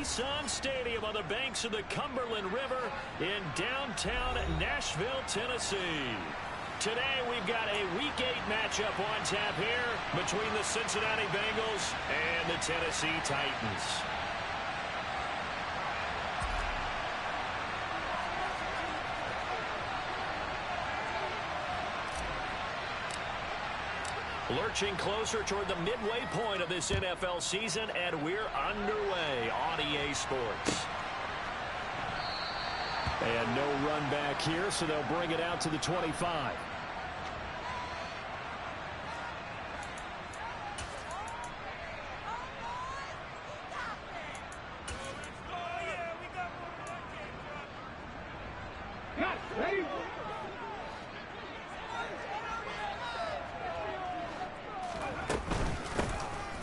Nissan Stadium on the banks of the Cumberland River in downtown Nashville, Tennessee. Today we've got a Week 8 matchup on tap here between the Cincinnati Bengals and the Tennessee Titans. Lurching closer toward the midway point of this NFL season, and we're underway on EA Sports. And no run back here, so they'll bring it out to the 25.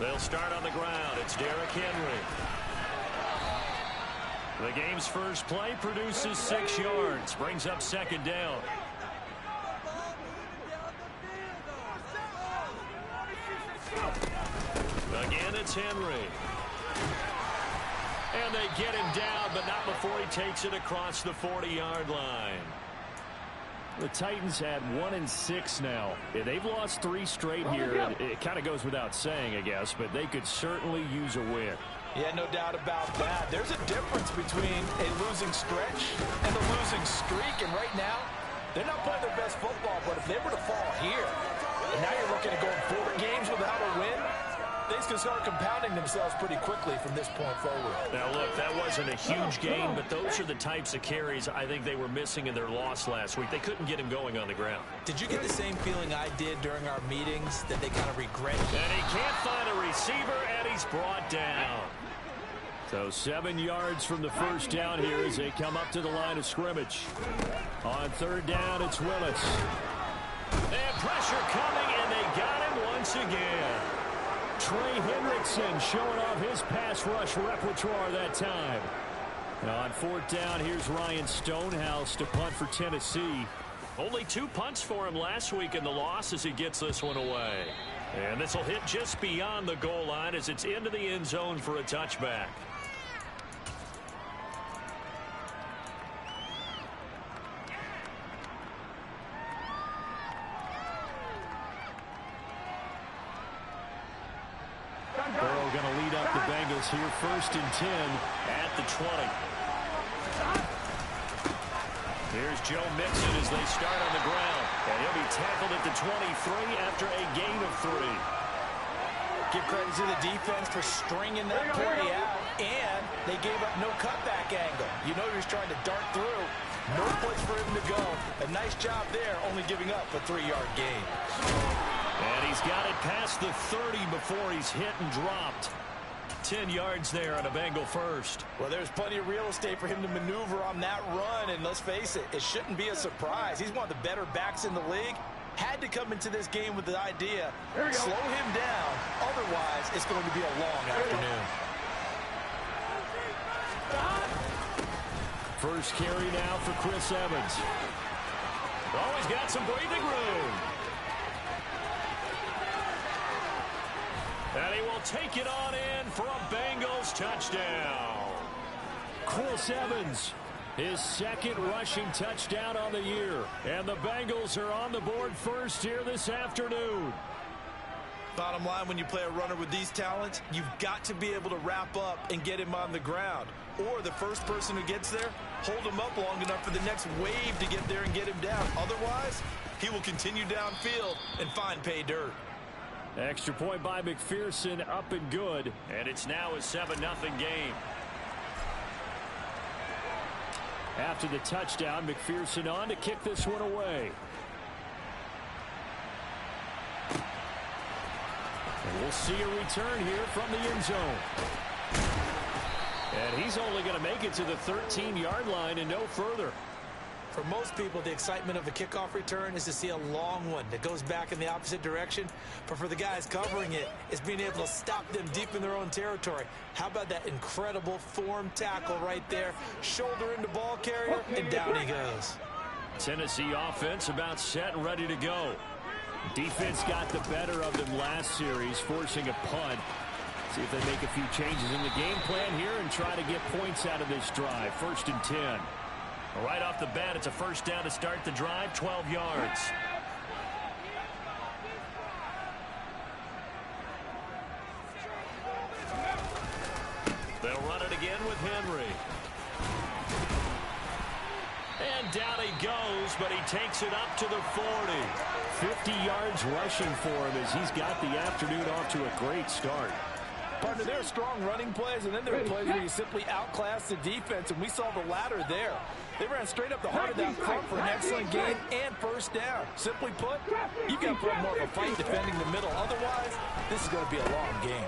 They'll start on the ground. It's Derrick Henry. The game's first play produces 6 yards. Brings up second down. Again, it's Henry. And they get him down, but not before he takes it across the 40-yard line. The Titans had 1-6 now. They've lost 3 straight here. It kind of goes without saying, I guess, but they could certainly use a win. Yeah, no doubt about that. There's a difference between a losing stretch and a losing streak, and right now, they're not playing their best football, but if they were to fall here, and now you're looking at going 4 games without a win, things can start compounding themselves pretty quickly from this point forward. Now, look, that wasn't a huge gain, but those are the types of carries I think they were missing in their loss last week. They couldn't get him going on the ground. Did you get the same feeling I did during our meetings, that they kind of regret it? And he can't find a receiver, and he's brought down. So 7 yards from the first down here as they come up to the line of scrimmage. On third down, it's Willis. And pressure coming, and they got him once again. Trey Hendrickson showing off his pass rush repertoire that time. And on fourth down, here's Ryan Stonehouse to punt for Tennessee. Only 2 punts for him last week in the loss as he gets this one away. And this will hit just beyond the goal line as it's into the end zone for a touchback. Burrow going to lead up the Bengals here, 1st and 10 at the 20. Here's Joe Mixon as they start on the ground. And he'll be tackled at the 23 after a gain of 3. Give credit to the defense for stringing that play out, and they gave up no cutback angle. You know he was trying to dart through. No place for him to go. A nice job there, only giving up a 3-yard gain. And he's got it past the 30 before he's hit and dropped. 10 yards there on a Bengal first. Well, there's plenty of real estate for him to maneuver on that run, and let's face it, it shouldn't be a surprise. He's one of the better backs in the league. Had to come into this game with the idea, slow him down, otherwise it's going to be a long afternoon. First carry now for Chris Evans. Oh, he's got some breathing room. And he will take it on in for a Bengals touchdown. Chris Evans, his 2nd rushing touchdown on the year. And the Bengals are on the board first here this afternoon. Bottom line, when you play a runner with these talents, you've got to be able to wrap up and get him on the ground. Or the first person who gets there, hold him up long enough for the next wave to get there and get him down. Otherwise, he will continue downfield and find pay dirt. Extra point by McPherson, up and good. And it's now a 7-0 game. After the touchdown, McPherson on to kick this one away. And we'll see a return here from the end zone. And he's only going to make it to the 13-yard line and no further. For most people, the excitement of a kickoff return is to see a long one that goes back in the opposite direction. But for the guys covering it, it's being able to stop them deep in their own territory. How about that incredible form tackle right there? Shoulder into ball carrier, and down he goes. Tennessee offense about set and ready to go. Defense got the better of them last series, forcing a punt. See if they make a few changes in the game plan here and try to get points out of this drive. 1st and 10. Right off the bat, it's a first down to start the drive, 12 yards. They'll run it again with Henry. And down he goes, but he takes it up to the 40. 50 yards rushing for him as he's got the afternoon off to a great start. Partner, there are strong running plays, and then there are plays where you simply outclass the defense, and we saw the latter there. They ran straight up the heart of that front for an excellent gain and first down. Simply put, you've got to put more of a fight defending the middle. Otherwise, this is going to be a long game.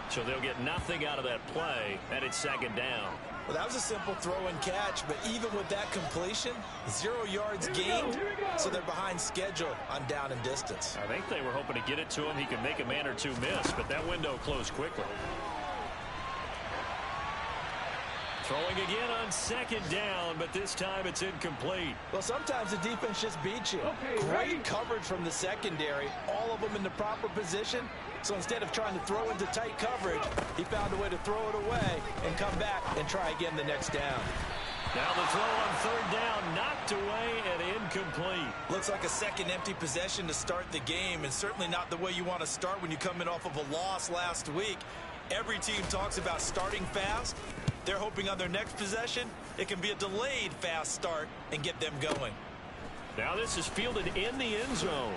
So they'll get nothing out of that play, and it's 2nd down. Well, that was a simple throw and catch, but even with that completion, 0 yards gained, so they're behind schedule on down and distance. I think they were hoping to get it to him. He could make a man or two miss, but that window closed quickly. Throwing again on 2nd down, but this time it's incomplete. Well, sometimes the defense just beats you. Great coverage from the secondary, all of them in the proper position. So instead of trying to throw into tight coverage, he found a way to throw it away and come back and try again the next down. Now the throw on 3rd down, knocked away and incomplete. Looks like a second empty possession to start the game, and certainly not the way you want to start when you come in off of a loss last week. Every team talks about starting fast. They're hoping on their next possession, it can be a delayed fast start and get them going. Now this is fielded in the end zone.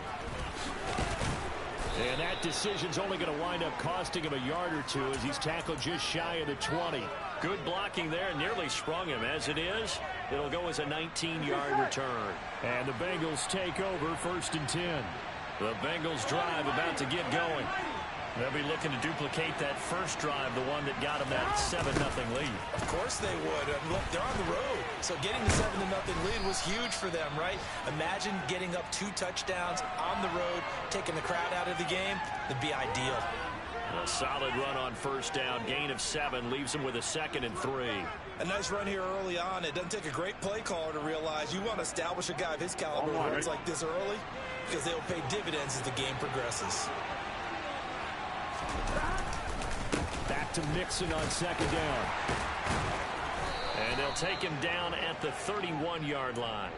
And that decision's only going to wind up costing him a yard or two as he's tackled just shy of the 20. Good blocking there, nearly sprung him. As it is, it'll go as a 19-yard return. And the Bengals take over 1st and 10. The Bengals drive about to get going. They'll be looking to duplicate that first drive, the one that got them that 7-0 lead. Of course they would. Look, they're on the road. So getting the 7-0 lead was huge for them, right? Imagine getting up 2 touchdowns on the road, taking the crowd out of the game. That'd be ideal. A solid run on 1st down. Gain of 7 leaves them with a 2nd and 3. A nice run here early on. It doesn't take a great play caller to realize you want to establish a guy of his caliber who runs like this early because they'll pay dividends as the game progresses. Back to Mixon on 2nd down. And they'll take him down at the 31-yard line.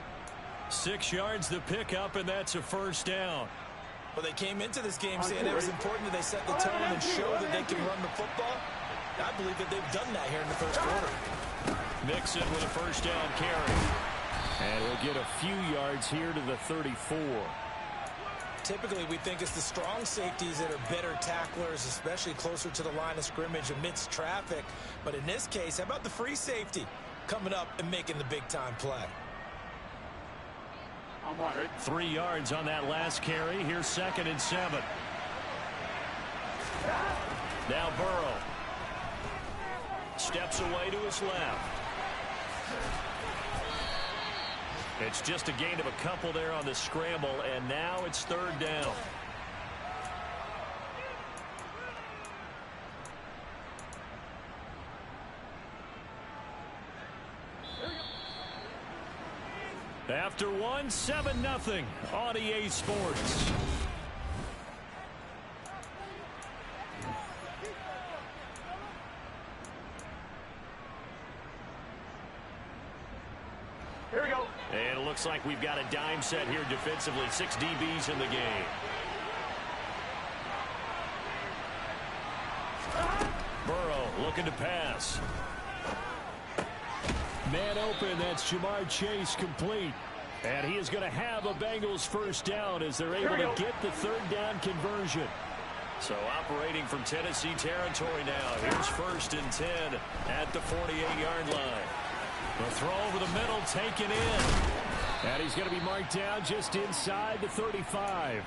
6 yards the pickup, and that's a 1st down. Well, they came into this game saying it was important that they set the tone and show that they can run the football. I believe that they've done that here in the first quarter. Mixon with a 1st down carry. And we'll get a few yards here to the 34. Typically, we think it's the strong safeties that are better tacklers, especially closer to the line of scrimmage amidst traffic. But in this case, how about the free safety coming up and making the big-time play? 3 yards on that last carry. Here's 2nd and 7. Now Burrow. Steps away to his left. It's just a gain of a couple there on the scramble, and now it's 3rd down. After one, 7-0 on EA Sports. Here we go. And it looks like we've got a dime set here defensively. 6 DBs in the game. Burrow looking to pass. Man open, that's Jamar Chase complete. And he is going to have a Bengals 1st down as they're able to get the 3rd down conversion. So operating from Tennessee territory now. Here's 1st and 10 at the 48-yard line. The throw over the middle, taken in. And he's going to be marked down just inside the 35.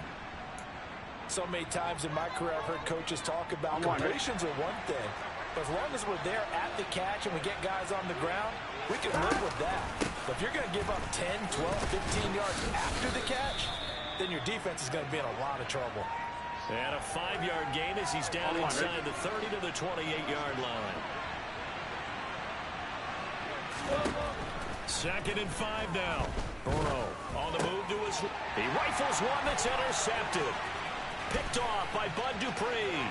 So many times in my career I've heard coaches talk about completions are one thing. But as long as we're there at the catch and we get guys on the ground, we can live with that. But if you're going to give up 10, 12, 15 yards after the catch, then your defense is going to be in a lot of trouble. And a 5-yard gain as he's down inside the 30 to the 28-yard line. 2nd and 5 now. Burrow on the move to his... He rifles one that's intercepted. Picked off by Bud Dupree.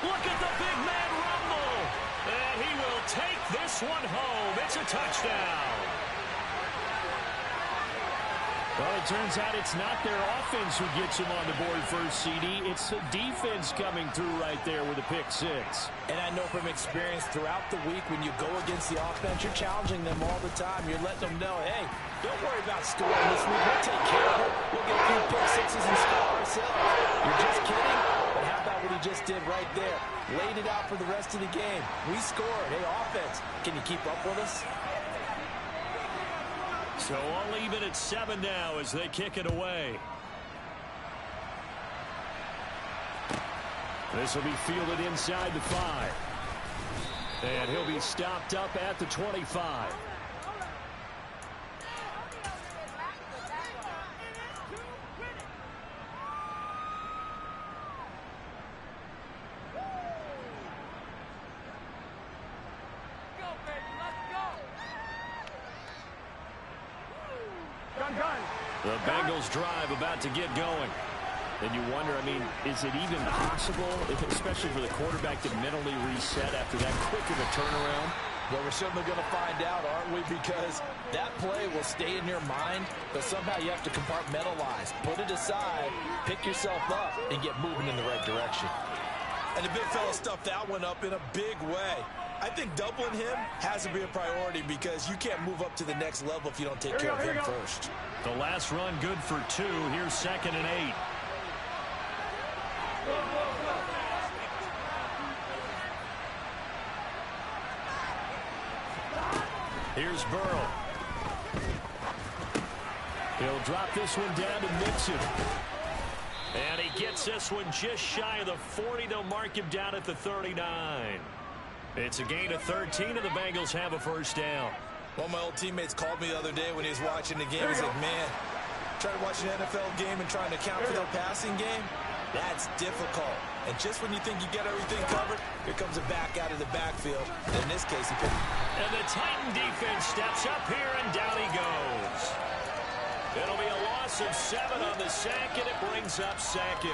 Look at the big man rumble. And he will take this one home. It's a touchdown. Well, it turns out it's not their offense who gets him on the board first, CD. It's the defense coming through right there with a pick 6. And I know from experience throughout the week when you go against the offense, you're challenging them all the time. You're letting them know, hey, don't worry about scoring this week. We'll take care of it. We'll get a few pick 6s and score ourselves. You're just kidding? But how about what he just did right there? Laid it out for the rest of the game. We scored. Hey, offense, can you keep up with us? So all even at 7 now as they kick it away. This will be fielded inside the 5. And he'll be stopped up at the 25. The Bengals drive about to get going. And you wonder, I mean, is it even possible, especially for the quarterback, to mentally reset after that quick of a turnaround? Well, we're certainly going to find out, aren't we? Because that play will stay in your mind, but somehow you have to compartmentalize. Put it aside, pick yourself up, and get moving in the right direction. And the big fella stuffed that one up in a big way. I think doubling him has to be a priority because you can't move up to the next level if you don't take care of him first. The last run good for 2. Here's 2nd and 8. Here's Burrow. He'll drop this one down to Mixon. And he gets this one just shy of the 40. They'll mark him down at the 39. It's a gain of 13, and the Bengals have a first down. One of my old teammates called me the other day when he was watching the game. He's like, man, trying to watch an NFL game and trying to account for their passing game, that's difficult. And just when you think you get everything covered, here comes a back out of the backfield. And in this case, he picked. And the Titan defense steps up here, and down he goes. It'll be a loss of 7 on the sack, and it brings up 2nd.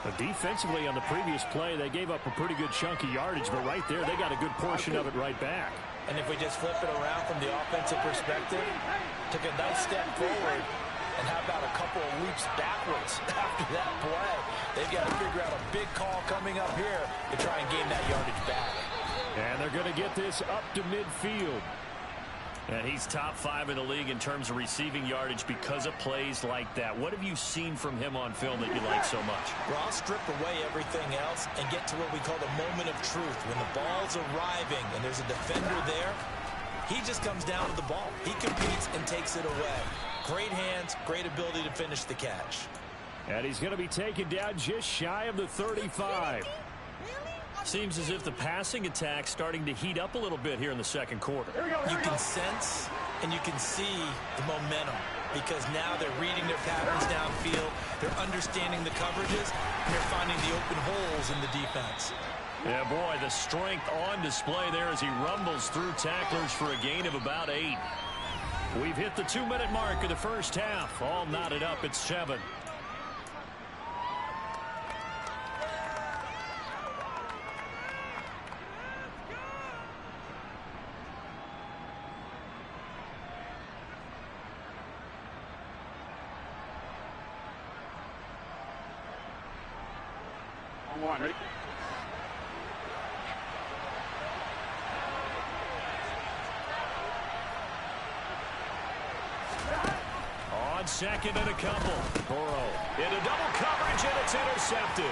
But defensively on the previous play, they gave up a pretty good chunk of yardage, but right there, they got a good portion of it right back. And if we just flip it around from the offensive perspective, took a nice step forward, and how about a couple of leaps backwards after that play? They've got to figure out a big call coming up here to try and gain that yardage back. And they're going to get this up to midfield. And he's top 5 in the league in terms of receiving yardage because of plays like that. What have you seen from him on film that you like so much? Well, I'll strip away everything else and get to what we call the moment of truth. When the ball's arriving and there's a defender there, he just comes down to the ball. He competes and takes it away. Great hands, great ability to finish the catch. And he's going to be taken down just shy of the 35. Seems as if the passing attack's starting to heat up a little bit here in the second quarter. You can sense and you can see the momentum because now they're reading their patterns downfield, they're understanding the coverages, and they're finding the open holes in the defense. Yeah, boy, the strength on display there as he rumbles through tacklers for a gain of about 8. We've hit the 2-minute mark of the first half. All knotted up at 7. Ready? On 2nd and a couple. Burrow into double coverage, and it's intercepted.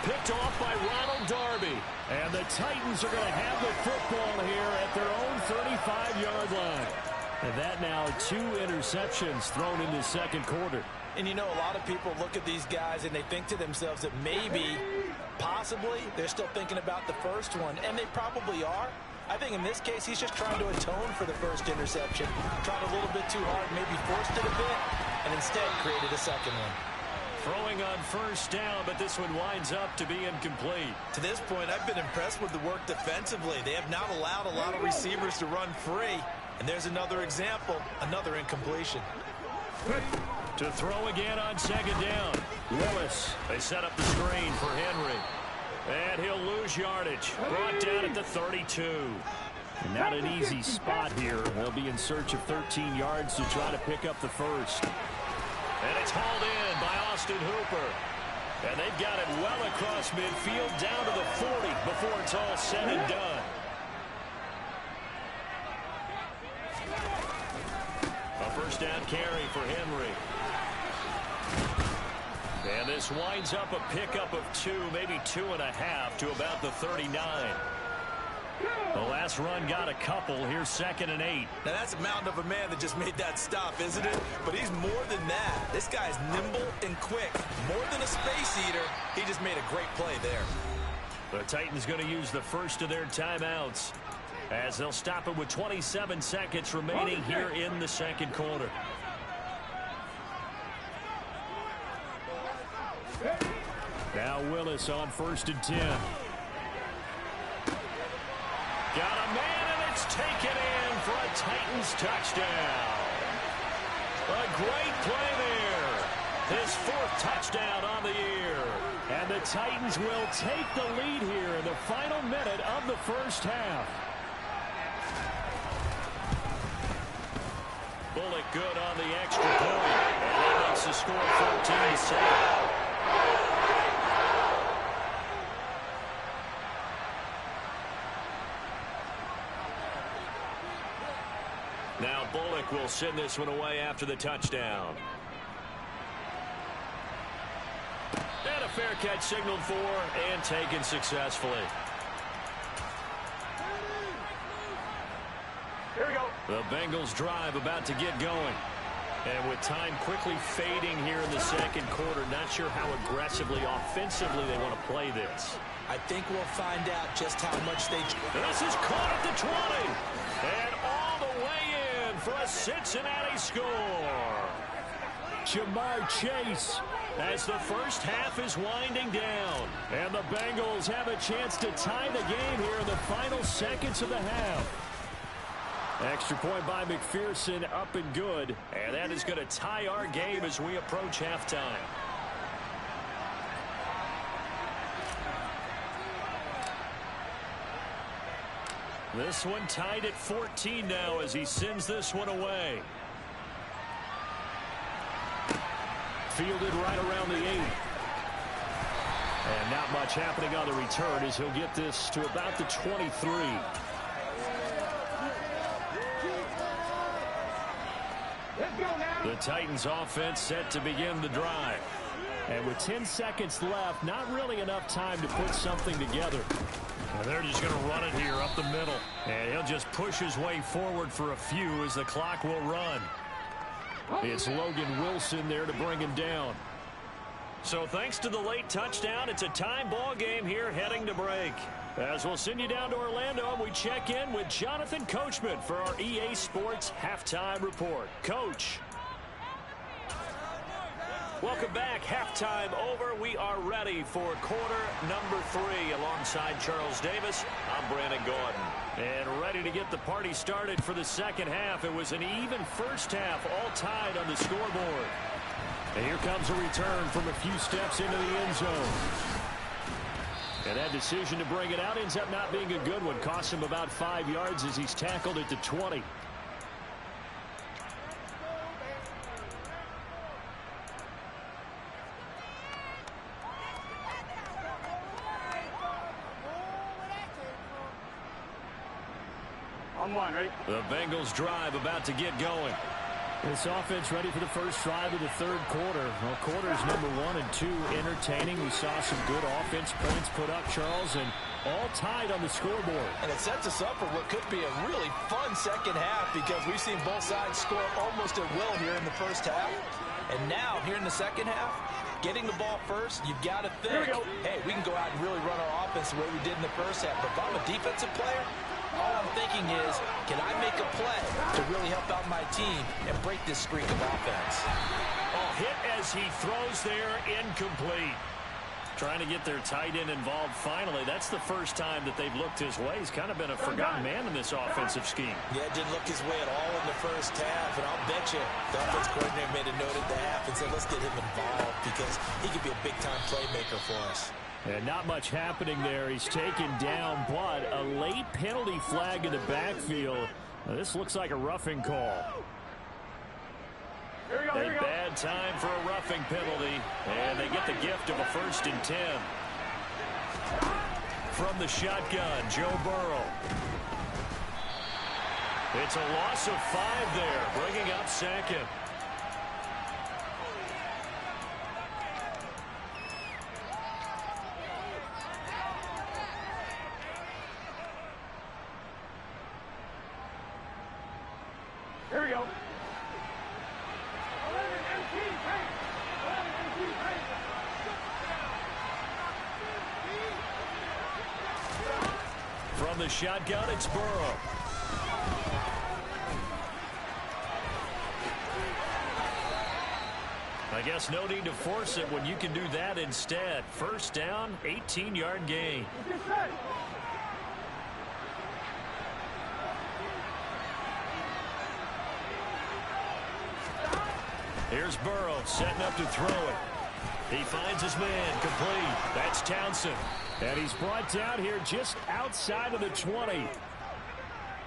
Picked off by Ronald Darby. And the Titans are going to have the football here at their own 35-yard line. And that now 2 interceptions thrown in the second quarter. And you know, a lot of people look at these guys and they think to themselves that maybe, possibly, they're still thinking about the first one. And they probably are. I think in this case, he's just trying to atone for the first interception. Tried a little bit too hard, maybe forced it a bit, and instead created a second one. throwing on first down, but this one winds up to be incomplete. To this point, I've been impressed with the work defensively. They have not allowed a lot of receivers to run free. And there's another example, another incompletion. To throw again on second down. Willis, they set up the screen for Henry. And he'll lose yardage. Brought down at the 32. And not an easy spot here. They'll be in search of 13 yards to try to pick up the first. And it's hauled in by Austin Hooper. And they've got it well across midfield down to the 40 before it's all said and done. A first down carry for Henry. And this winds up a pickup of 2, maybe 2.5 to about the 39. The last run got a couple. Here's 2nd and 8. Now that's a mountain of a man that just made that stop, isn't it? But he's more than that. This guy's nimble and quick. More than a space eater. He just made a great play there. The Titans going to use the first of their timeouts as they'll stop it with 27 seconds remaining here in the second quarter. Now Willis on 1st and 10. Got a man, and it's taken in for a Titans touchdown. A great play there. His 4th touchdown on the year. And the Titans will take the lead here in the final minute of the first half. Bullock good on the extra point. And that makes the score 14-7. Now Bullock will send this one away after the touchdown. And a fair catch signaled for and taken successfully. Here we go. The Bengals drive about to get going. And with time quickly fading here in the second quarter, not sure how aggressively, offensively they want to play this. I think we'll find out just how much they... This is caught at the 20. And all the way in for a Cincinnati score. Jamar Chase as the first half is winding down. And the Bengals have a chance to tie the game here in the final seconds of the half. Extra point by McPherson, up and good. And that is going to tie our game as we approach halftime. This one tied at 14 now as he sends this one away. Fielded right around the 8. And not much happening on the return as he'll get this to about the 23. The Titans offense set to begin the drive. And with 10 seconds left, not really enough time to put something together. And they're just going to run it here up the middle. And he'll just push his way forward for a few as the clock will run. It's Logan Wilson there to bring him down. So thanks to the late touchdown, it's a time ball game here heading to break. As we'll send you down to Orlando, and we check in with Jonathan Coachman for our EA Sports Halftime Report. Coach. Welcome back. Halftime over. We are ready for quarter number 3 alongside Charles Davis. I'm Brandon Gordon. And ready to get the party started for the second half. It was an even first half, all tied on the scoreboard. And here comes a return from a few steps into the end zone. And that decision to bring it out ends up not being a good one. Costs him about 5 yards as he's tackled at the 20. The Bengals drive about to get going. This offense ready for the first drive of the third quarter. Well, quarters number 1 and 2 entertaining. We saw some good offense points put up, Charles, and all tied on the scoreboard. And it sets us up for what could be a really fun second half because we've seen both sides score almost at will here in the first half. And now, here in the second half, getting the ball first, you've got to think, hey, we can go out and really run our offense the way we did in the first half. But if I'm a defensive player, all I'm thinking is, can I make a play to really help out my team and break this streak of offense? Oh, hit as he throws there, incomplete. Trying to get their tight end involved finally. That's the first time that they've looked his way. He's kind of been a forgotten man in this offensive scheme. Yeah, didn't look his way at all in the first half, and I'll bet you the offense coordinator made a note at the half and said, let's get him involved because he could be a big-time playmaker for us. And not much happening there. He's taken down, but a late penalty flag in the backfield. Now, this looks like a roughing call. A bad time for a roughing penalty, and they get the gift of a 1st and 10. From the shotgun, Joe Burrow. It's a loss of 5 there, bringing up 2nd. Here we go. From the shotgun, it's Burrow. I guess no need to force it when you can do that instead. 1st down, 18-yard gain. Here's Burrow setting up to throw it. He finds his man, complete. That's Townsend. And he's brought down here just outside of the 20.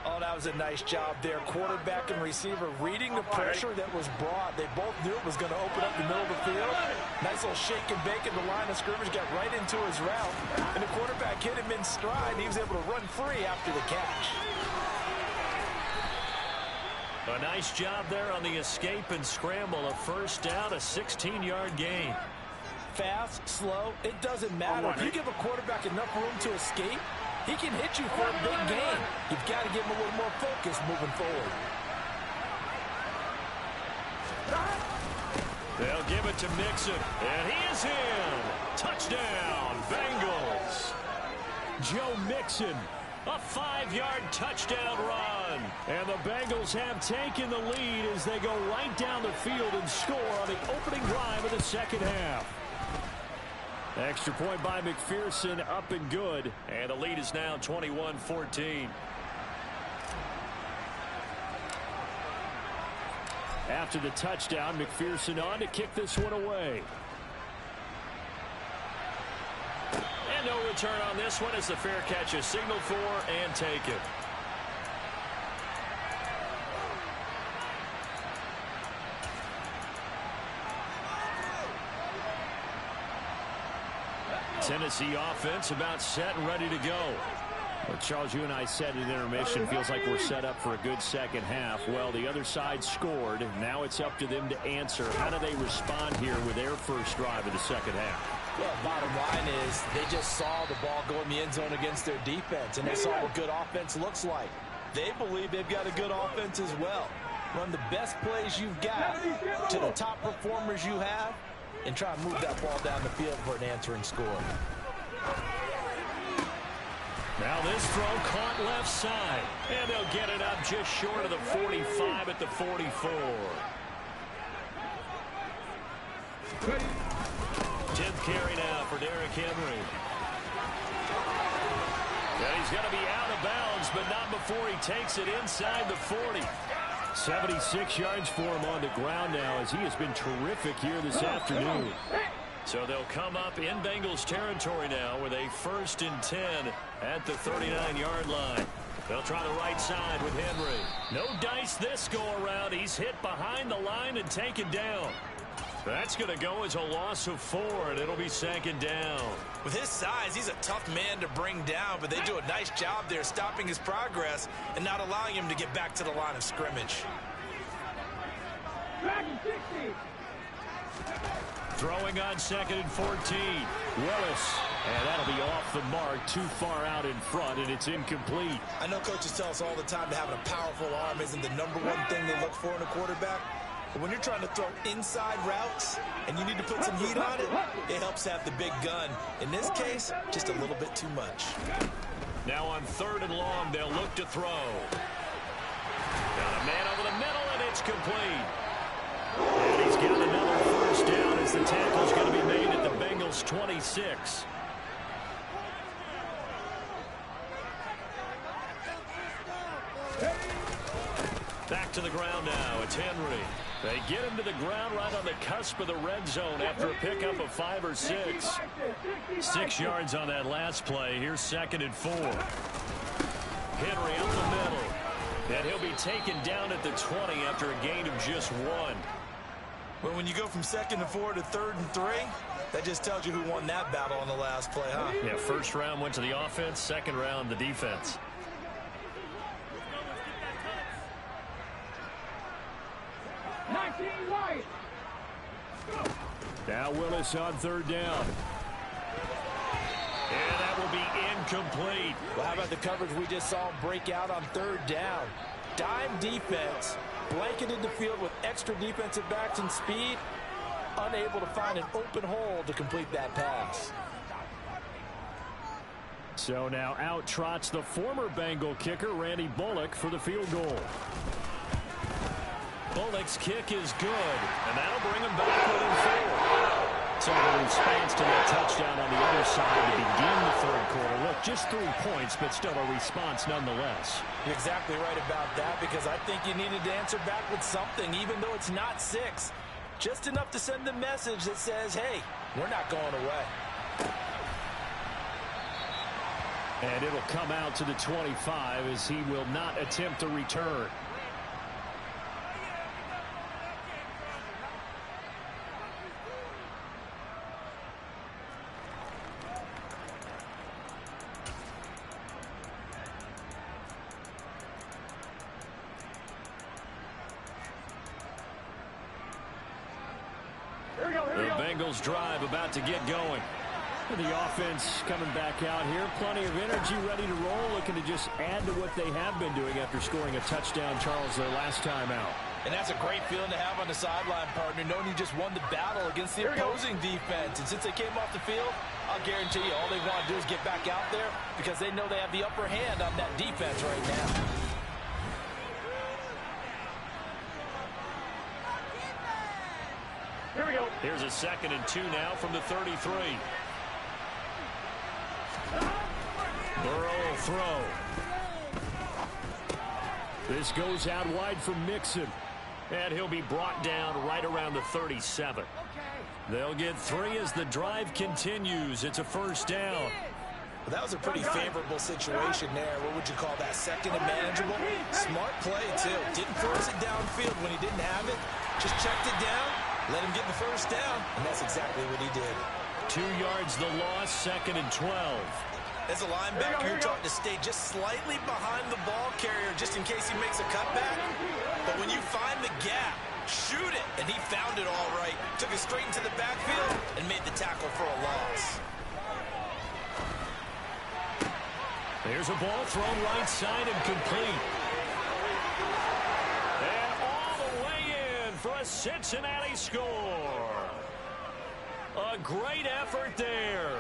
Oh, that was a nice job there. Quarterback and receiver reading the pressure that was brought. They both knew it was going to open up the middle of the field. Nice little shake and bake in the line of scrimmage, got right into his route. And the quarterback hit him in stride. He was able to run free after the catch. A nice job there on the escape and scramble. A 1st down, a 16-yard gain. Fast, slow, it doesn't matter. If you give a quarterback enough room to escape, he can hit you for a big gain. You've got to give him a little more focus moving forward. They'll give it to Mixon, and he is in. Touchdown, Bengals. Joe Mixon, a 5-yard touchdown run. And the Bengals have taken the lead as they go right down the field and score on the opening drive of the 2nd half. Extra point by McPherson, up and good. And the lead is now 21-14. After the touchdown, McPherson on to kick this one away. And no return on this one as the fair catch is signaled for and taken. Tennessee offense about set and ready to go. Well, Charles, you and I said at intermission, feels like we're set up for a good 2nd half. Well, the other side scored. Now it's up to them to answer. How do they respond here with their first drive of the 2nd half? Well, bottom line is they just saw the ball go in the end zone against their defense, and they saw what good offense looks like. They believe they've got a good offense as well. Run the best plays you've got to the top performers you have, and try and move that ball down the field for an answering score. Now this throw caught left side, and they'll get it up just short of the 45 at the 44. 10th carry now for Derrick Henry. And he's going to be out of bounds, but not before he takes it inside the 40. 76 yards for him on the ground now as he has been terrific here this afternoon. So they'll come up in Bengals territory now with a 1st and 10 at the 39-yard line. They'll try the right side with Henry. No dice this go-around. He's hit behind the line and taken down. That's going to go as a loss of 4, and it'll be 2nd down. With his size, he's a tough man to bring down, but they do a nice job there stopping his progress and not allowing him to get back to the line of scrimmage. Throwing on 2nd and 14. Willis. And that'll be off the mark, too far out in front, and it's incomplete. I know coaches tell us all the time that having a powerful arm isn't the #1 thing they look for in a quarterback. But when you're trying to throw inside routes and you need to put some heat on it, it helps have the big gun. In this case, just a little bit too much. Now on 3rd and long, they'll look to throw. Got a man over the middle, and it's complete. And he's got another as the tackle's going to be made at the Bengals' 26. Back to the ground now. It's Henry. They get him to the ground right on the cusp of the red zone after a pickup of 5 or 6. 6 yards on that last play. Here's 2nd and 4. Henry up the middle. And he'll be taken down at the 20 after a gain of just 1. Well, when you go from 2nd and 4 to 3rd and 3, that just tells you who won that battle on the last play, huh? Yeah, first round went to the offense, second round the defense. Now Willis on 3rd down. And that will be incomplete. Well, how about the coverage we just saw break out on 3rd down? Dime defense, blanketed the field with extra defensive backs and speed, unable to find an open hole to complete that pass. So now out trots the former Bengal kicker, Randy Bullock, for the field goal. Bullock's kick is good, and that'll bring him back within 4. So the response to that touchdown on the other side to begin the 3rd quarter. Look, just 3 points, but still a response nonetheless. You're exactly right about that, because I think you needed to answer back with something, even though it's not 6. Just enough to send the message that says, hey, we're not going away. And it'll come out to the 25 as he will not attempt to return. The Bengals drive about to get going. The offense coming back out here. Plenty of energy, ready to roll, looking to just add to what they have been doing after scoring a touchdown, Charles, their last time out. And that's a great feeling to have on the sideline, partner, knowing you just won the battle against the opposing defense. And since they came off the field, I'll guarantee you all they want to do is get back out there because they know they have the upper hand on that defense right now. Here we go. Here's a 2nd and 2 now from the 33. Burrow will throw. This goes out wide for Mixon. And he'll be brought down right around the 37. They'll get 3 as the drive continues. It's a 1st down. Well, that was a pretty favorable situation there. What would you call that? 2nd and manageable? Smart play, too. Didn't force it downfield when he didn't have it. Just checked it down, let him get the 1st down, and that's exactly what he did. 2 yards the loss, 2nd and 12. As a linebacker, you're taught to stay just slightly behind the ball carrier just in case he makes a cutback. But when you find the gap, shoot it. And he found it all right. Took it straight into the backfield and made the tackle for a loss. There's a ball thrown right side and complete. And all the way in for a Cincinnati score. A great effort there.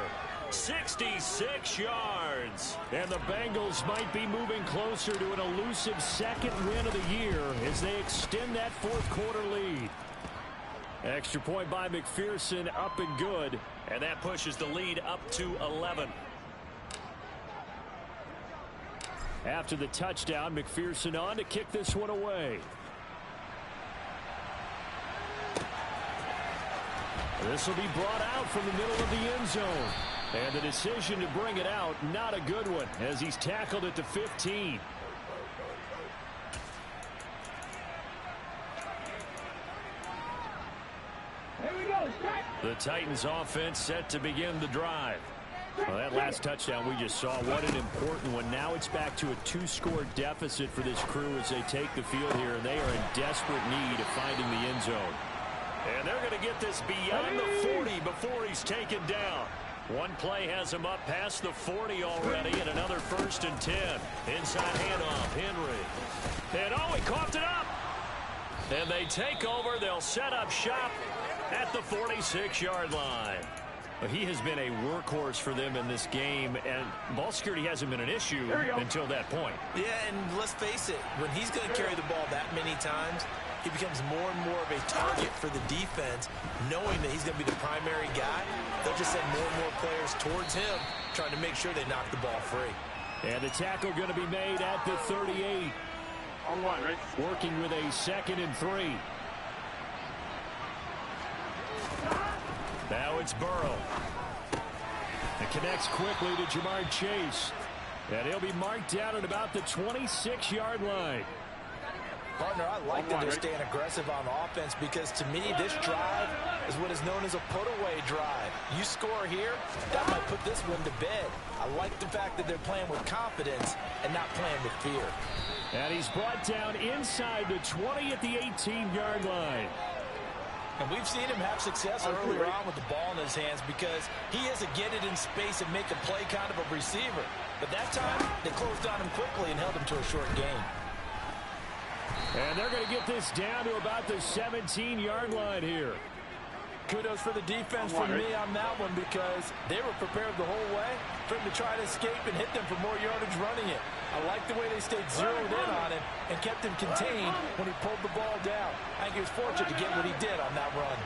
66 yards. And the Bengals might be moving closer to an elusive 2nd win of the year as they extend that 4th quarter lead. Extra point by McPherson, up and good. And that pushes the lead up to 11. After the touchdown, McPherson on to kick this one away. This will be brought out from the middle of the end zone. And the decision to bring it out, not a good one, as he's tackled at the 15. Here we go. The Titans offense set to begin the drive. Well, that last touchdown we just saw, what an important one. Now it's back to a 2-score deficit for this crew as they take the field here, and they are in desperate need of finding the end zone. And they're going to get this beyond the 40 before he's taken down. One play has him up past the 40 already, and another 1st and 10. Inside handoff, Henry. And oh, he coughed it up. And they take over. They'll set up shop at the 46-yard line. But he has been a workhorse for them in this game, and ball security hasn't been an issue until that point. Yeah, and let's face it, when he's going to carry the ball that many times, he becomes more and more of a target for the defense, knowing that he's going to be the primary guy. They'll just send more and more players towards him, trying to make sure they knock the ball free. And the tackle going to be made at the 38. On one, right? Working with a 2nd and 3. Now it's Burrow. It connects quickly to Jamar Chase. And he'll be marked down at about the 26-yard line. Partner, I like that they're staying aggressive on offense because, to me, this drive is what is known as a put-away drive. You score here, that might put this one to bed. I like the fact that they're playing with confidence and not playing with fear. And he's brought down inside the 20 at the 18-yard line. And we've seen him have success earlier on with the ball in his hands because he is a get it in space and make a play kind of a receiver. But that time, they closed on him quickly and held him to a short gain. And they're going to get this down to about the 17-yard line here. Kudos for the defense from me on that one because they were prepared the whole way for him to try to escape and hit them for more yardage running it. I like the way they stayed zeroed in on him and kept him contained when he pulled the ball down. I think he was fortunate to get what he did on that run.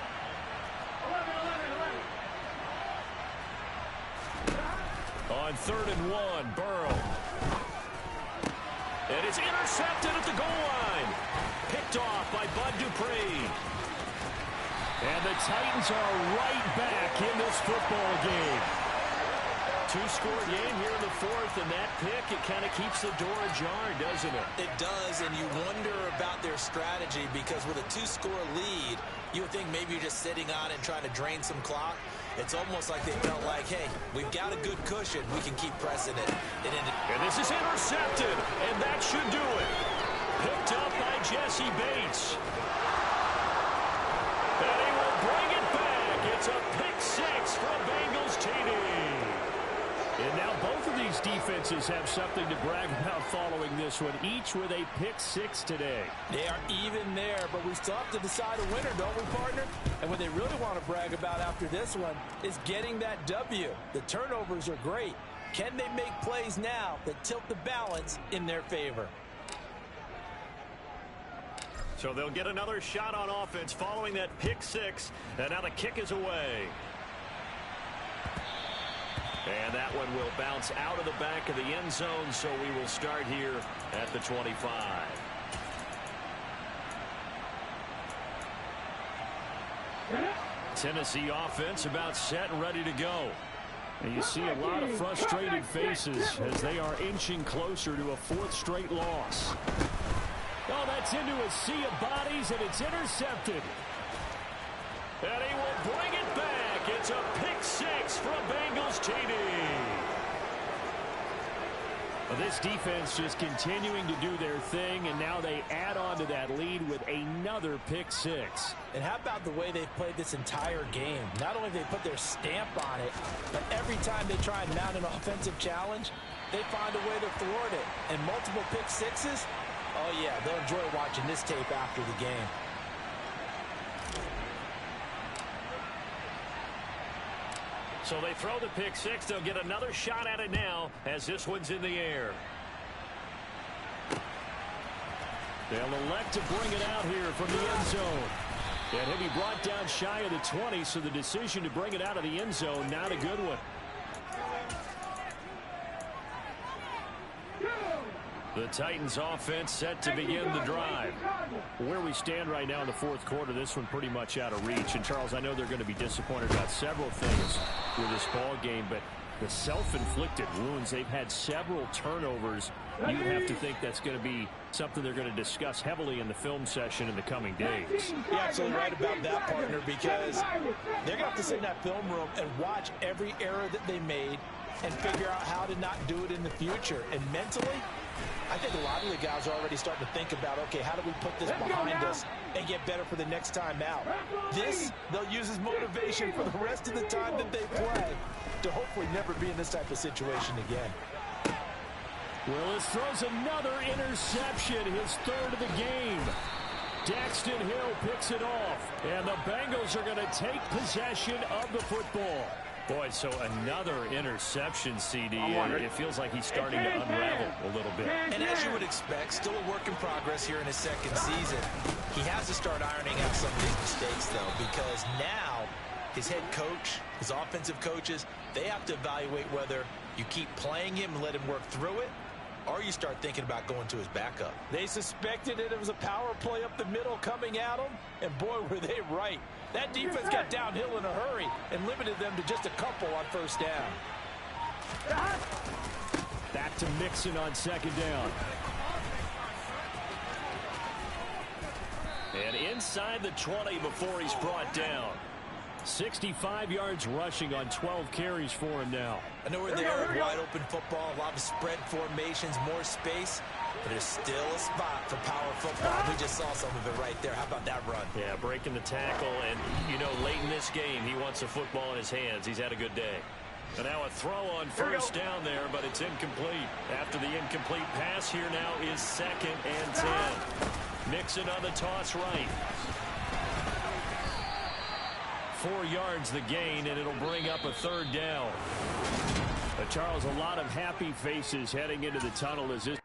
On 3rd and 1, Burrow. And it's intercepted at the goal line. Picked off by Bud Dupree. And the Titans are right back in this football game. 2-score game here in the 4th, and that pick, it kind of keeps the door ajar, doesn't it? It does, and you wonder about their strategy because with a 2-score lead, you would think maybe you're just sitting on it and trying to drain some clock. It's almost like they felt like, hey, we've got a good cushion. We can keep pressing it. And this is intercepted, and that should do it. Picked up by Jesse Bates. And he will bring it back. It's a pick 6 from Bengals TD. And now both of these defenses have something to brag about following this one, each with a pick 6 today. They are even there, but we still have to decide a winner, don't we, partner? And what they really want to brag about after this one is getting that W. The turnovers are great. Can they make plays now that tilt the balance in their favor? So they'll get another shot on offense following that pick 6, and now the kick is away. And that one will bounce out of the back of the end zone, so we will start here at the 25. Tennessee offense about set and ready to go. And you see a lot of frustrated faces as they are inching closer to a 4th straight loss. Oh, that's into a sea of bodies, and it's intercepted. And he will bring it back. It's a pick 6 from Bengals TD. Well, this defense just continuing to do their thing, and now they add on to that lead with another pick 6. And how about the way they've played this entire game? Not only have they put their stamp on it, but every time they try and mount an offensive challenge, they find a way to thwart it. And multiple pick 6s, oh yeah, they'll enjoy watching this tape after the game. So they throw the pick 6. They'll get another shot at it now as this one's in the air. They'll elect to bring it out here from the end zone. And he'll be brought down shy of the 20, so the decision to bring it out of the end zone, not a good one. The Titans offense set to begin the drive. Where we stand right now in the 4th quarter, this one pretty much out of reach. And Charles, I know they're going to be disappointed about several things with this ball game, but the self-inflicted wounds, they've had several turnovers. You have to think that's going to be something they're going to discuss heavily in the film session in the coming days. You're absolutely right about that, partner, because they're going to have to sit in that film room and watch every error that they made and figure out how to not do it in the future. And mentally, I think a lot of the guys are already starting to think about, okay, how do we put this behind us and get better for the next time out? This, they'll use as motivation for the rest of the time that they play to hopefully never be in this type of situation again. Willis throws another interception, his 3rd of the game. Daxton Hill picks it off, and the Bengals are going to take possession of the football. Boy, so another interception, CD, and it feels like he's starting to unravel a little bit. And as you would expect, still a work in progress here in his second season. He has to start ironing out some of these mistakes, though, because now his head coach, his offensive coaches, they have to evaluate whether you keep playing him and let him work through it, or you start thinking about going to his backup. They suspected it was a power play up the middle coming at them, and boy, were they right. That defense got downhill in a hurry and limited them to just a couple on first down. Back to Mixon on second down. And inside the 20 before he's brought down. 65 yards rushing on 12 carries for him now. I know we're in the era of wide-open football, a lot of spread formations, more space, but there's still a spot for power football. We just saw some of it right there. How about that run? Yeah, breaking the tackle, and, you know, late in this game, he wants the football in his hands. He's had a good day. And now a throw on first down there, but it's incomplete. After the incomplete pass, here now is 2nd and 10. Mixon on the toss right. 4 yards the gain, and it'll bring up a 3rd down. But Charles, a lot of happy faces heading into the tunnel as this